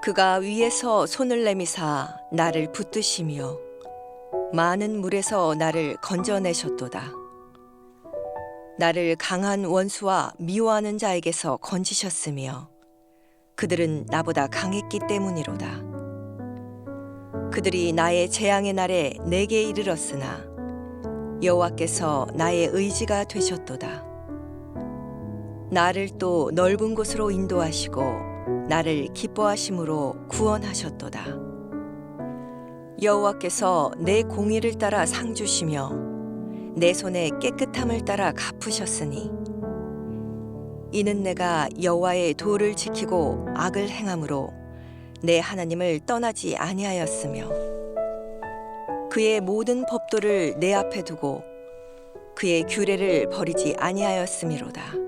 그가 위에서 손을 내미사 나를 붙드시며 많은 물에서 나를 건져내셨도다. 나를 강한 원수와 미워하는 자에게서 건지셨으며 그들은 나보다 강했기 때문이로다. 그들이 나의 재앙의 날에 내게 이르렀으나 여호와께서 나의 의지가 되셨도다. 나를 또 넓은 곳으로 인도하시고 나를 기뻐하심으로 구원하셨도다. 여호와께서 내 공의를 따라 상 주시며 내 손의 깨끗함을 따라 갚으셨으니 이는 내가 여호와의 도를 지키고 악을 행함으로 내 하나님을 떠나지 아니하였으며 그의 모든 법도를 내 앞에 두고 그의 규례를 버리지 아니하였음이로다.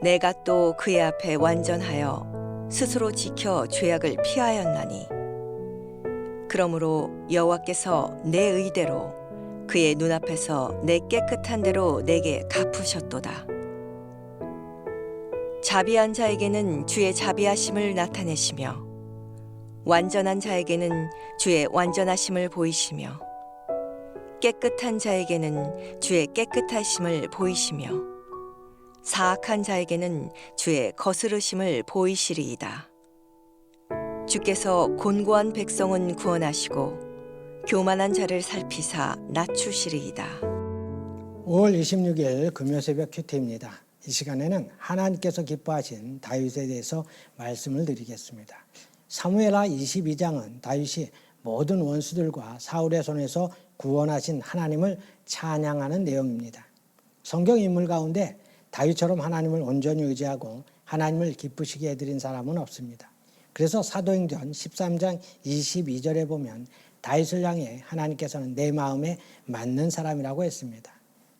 내가 또 그의 앞에 완전하여 스스로 지켜 죄악을 피하였나니 그러므로 여호와께서 내 의대로 그의 눈앞에서 내 깨끗한 대로 내게 갚으셨도다. 자비한 자에게는 주의 자비하심을 나타내시며 완전한 자에게는 주의 완전하심을 보이시며 깨끗한 자에게는 주의 깨끗하심을 보이시며 사악한 자에게는 주의 거스르심을 보이시리이다. 주께서 곤고한 백성은 구원하시고 교만한 자를 살피사 낮추시리이다. 5월 26일 금요새벽 큐티입니다. 이 시간에는 하나님께서 기뻐하신 다윗에 대해서 말씀을 드리겠습니다. 사무엘하 22장은 다윗이 모든 원수들과 사울의 손에서 구원하신 하나님을 찬양하는 내용입니다. 성경 인물 가운데 다윗처럼 하나님을 온전히 의지하고 하나님을 기쁘시게 해드린 사람은 없습니다. 그래서 사도행전 13장 22절에 보면 다윗을 향해 하나님께서는 내 마음에 맞는 사람이라고 했습니다.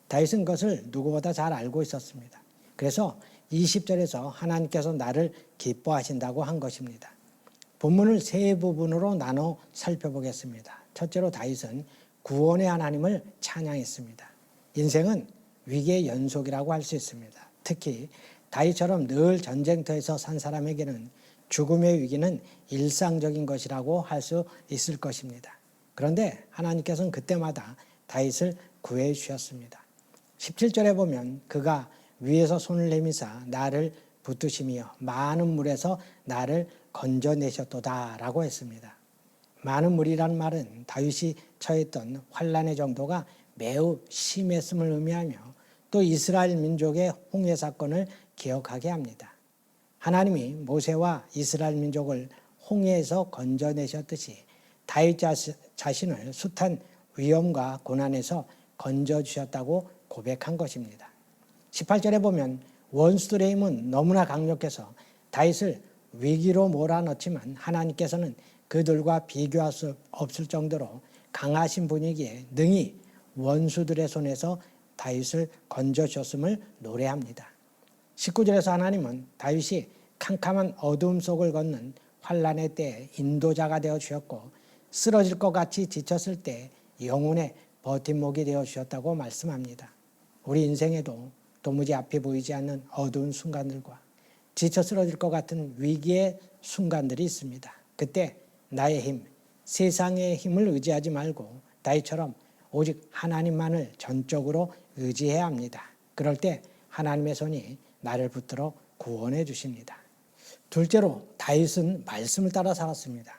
다윗은 그것을 누구보다 잘 알고 있었습니다. 그래서 20절에서 하나님께서 나를 기뻐하신다고 한 것입니다. 본문을 세 부분으로 나눠 살펴보겠습니다. 첫째로 다윗은 구원의 하나님을 찬양했습니다. 인생은 위기의 연속이라고 할 수 있습니다. 특히 다윗처럼 늘 전쟁터에서 산 사람에게는 죽음의 위기는 일상적인 것이라고 할 수 있을 것입니다. 그런데 하나님께서는 그때마다 다윗을 구해 주셨습니다. 17절에 보면 그가 위에서 손을 내미사 나를 붙드시며 많은 물에서 나를 건져내셨도다 라고 했습니다. 많은 물이란 말은 다윗이 처했던 환난의 정도가 매우 심했음을 의미하며 또 이스라엘 민족의 홍해 사건을 기억하게 합니다. 하나님이 모세와 이스라엘 민족을 홍해에서 건져내셨듯이 다윗 자신을 숱한 위험과 고난에서 건져주셨다고 고백한 것입니다. 18절에 보면 원수들의 힘은 너무나 강력해서 다윗을 위기로 몰아넣지만 하나님께서는 그들과 비교할 수 없을 정도로 강하신 분이기에 능히 원수들의 손에서 다윗을 건져주셨음을 노래합니다. 19절에서 하나님은 다윗이 캄캄한 어두움 속을 걷는 환난의 때에 인도자가 되어 주셨고 쓰러질 것 같이 지쳤을 때 영혼의 버팀목이 되어 주셨다고 말씀합니다. 우리 인생에도 도무지 앞이 보이지 않는 어두운 순간들과 지쳐 쓰러질 것 같은 위기의 순간들이 있습니다. 그때 나의 힘, 세상의 힘을 의지하지 말고 다윗처럼 오직 하나님만을 전적으로 의지해야 합니다. 그럴 때 하나님의 손이 나를 붙들어 구원해 주십니다. 둘째로 다윗은 말씀을 따라 살았습니다.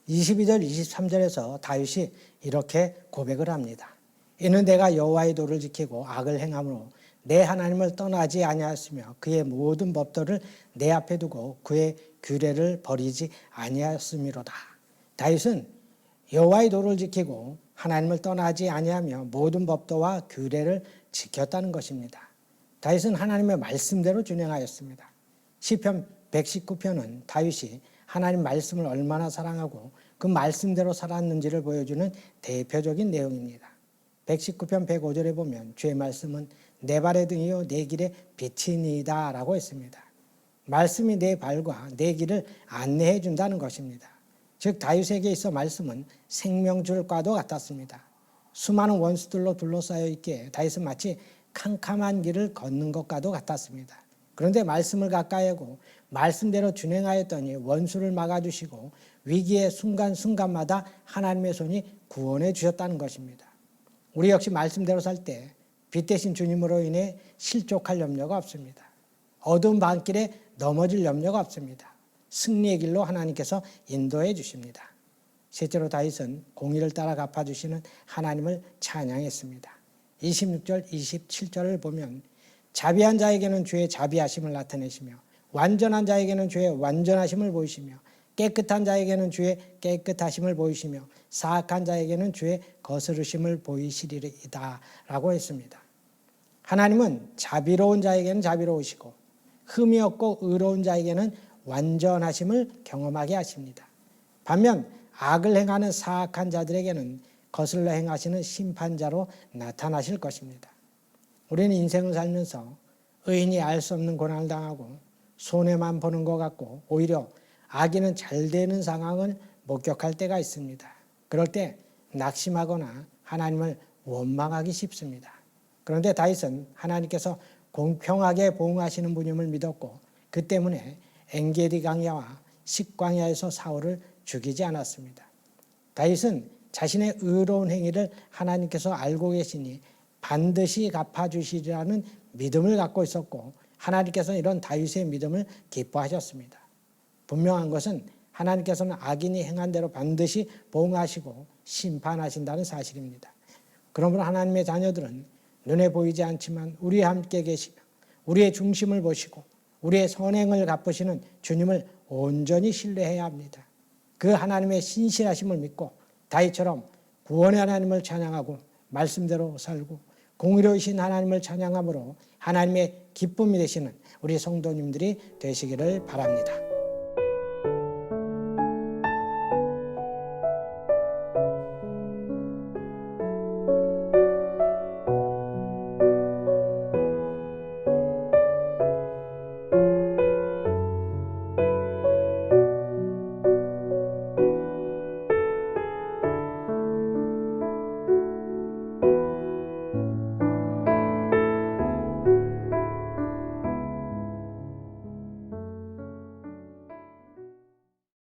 22절 23절에서 다윗이 이렇게 고백을 합니다. 이는 내가 여호와의 도를 지키고 악을 행함으로 내 하나님을 떠나지 아니하였으며 그의 모든 법도를 내 앞에 두고 그의 규례를 버리지 아니하였음이로다. 다윗은 여호와의 도를 지키고 하나님을 떠나지 아니하며 모든 법도와 규례를 지켰다는 것입니다. 다윗은 하나님의 말씀대로 준행하였습니다. 시편 119편은 다윗이 하나님 말씀을 얼마나 사랑하고 그 말씀대로 살았는지를 보여주는 대표적인 내용입니다. 119편 105절에 보면 주의 말씀은 내 발의 등이요 내 길의 빛이니이다 라고 했습니다. 말씀이 내 발과 내 길을 안내해 준다는 것입니다. 즉 다윗에게 있어 말씀은 생명줄과도 같았습니다. 수많은 원수들로 둘러싸여 있기에 다윗은 마치 캄캄한 길을 걷는 것과도 같았습니다. 그런데 말씀을 가까이 하고 말씀대로 준행하였더니 원수를 막아주시고 위기의 순간순간마다 하나님의 손이 구원해 주셨다는 것입니다. 우리 역시 말씀대로 살 때 빛 대신 주님으로 인해 실족할 염려가 없습니다. 어두운 밤길에 넘어질 염려가 없습니다. 승리의 길로 하나님께서 인도해 주십니다. 셋째로 다윗은 공의를 따라 갚아주시는 하나님을 찬양했습니다. 26절, 27절을 보면 자비한 자에게는 주의 자비하심을 나타내시며 완전한 자에게는 주의 완전하심을 보이시며 깨끗한 자에게는 주의 깨끗하심을 보이시며 사악한 자에게는 주의 거스르심을 보이시리이다 라고 했습니다. 하나님은 자비로운 자에게는 자비로우시고 흠이 없고 의로운 자에게는 완전하심을 경험하게 하십니다. 반면 악을 행하는 사악한 자들에게는 거슬러 행하시는 심판자로 나타나실 것입니다. 우리는 인생을 살면서 의인이 알 수 없는 고난을 당하고 손해만 보는 것 같고 오히려 악인은 잘 되는 상황을 목격할 때가 있습니다. 그럴 때 낙심하거나 하나님을 원망하기 쉽습니다. 그런데 다윗은 하나님께서 공평하게 보응하시는 분임을 믿었고 그 때문에 엔게디 광야와 식광야에서 사울을 죽이지 않았습니다. 다윗은 자신의 의로운 행위를 하나님께서 알고 계시니 반드시 갚아주시리라는 믿음을 갖고 있었고 하나님께서는 이런 다윗의 믿음을 기뻐하셨습니다. 분명한 것은 하나님께서는 악인이 행한 대로 반드시 보응하시고 심판하신다는 사실입니다. 그러므로 하나님의 자녀들은 눈에 보이지 않지만 우리와 함께 계시며 우리의 중심을 보시고 우리의 선행을 갚으시는 주님을 온전히 신뢰해야 합니다. 그 하나님의 신실하심을 믿고 다윗처럼 구원의 하나님을 찬양하고 말씀대로 살고 공의로우신 하나님을 찬양함으로 하나님의 기쁨이 되시는 우리 성도님들이 되시기를 바랍니다.